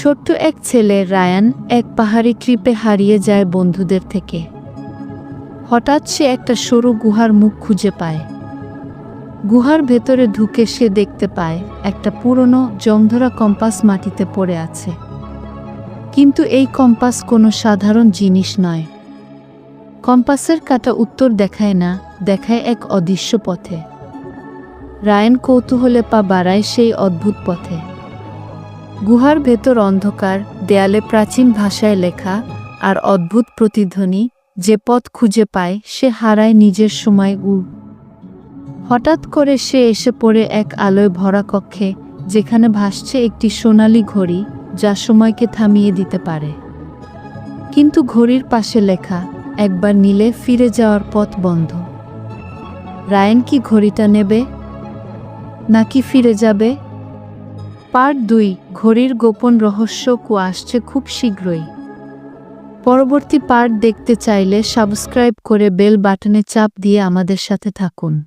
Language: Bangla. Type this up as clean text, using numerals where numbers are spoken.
ছোট্ট এক ছেলে রায়ান এক পাহাড়ি ট্রিপে হারিয়ে যায় বন্ধুদের থেকে। হঠাৎ সে একটা সরু গুহার মুখ খুঁজে পায়। গুহার ভেতরে ঢুকে সে দেখতে পায় একটা পুরনো জংধরা কম্পাস মাটিতে পড়ে আছে। কিন্তু এই কম্পাস কোনো সাধারণ জিনিস নয়। কম্পাসের কাঁটা উত্তর দেখায় না, দেখায় এক অদৃশ্য পথে। রায়ান কৌতূহলে পা বাড়ায় সেই অদ্ভুত পথে। গুহার ভেতর অন্ধকার, দেয়ালে প্রাচীন ভাষায় লেখা আর অদ্ভুত প্রতিধ্বনি। যে পথ খুঁজে পায় সে হারায় নিজের সময়। হঠাৎ করে সে এসে পড়ে এক আলোয় ভরা কক্ষে, যেখানে ভাসছে একটি সোনালি ঘড়ি যা সময়কে থামিয়ে দিতে পারে। কিন্তু ঘড়ির পাশে লেখা, একবার নিলে ফিরে যাওয়ার পথ বন্ধ। রায়ান কি ঘড়িটা নেবে নাকি ফিরে যাবে? পার্ট 2, ঘড়ির গোপন রহস্য আসছে খুব শীঘ্রই। পরবর্তী পার্ট দেখতে চাইলে সাবস্ক্রাইব করে বেল বাটনে চাপ দিয়ে আমাদের সাথে থাকুন।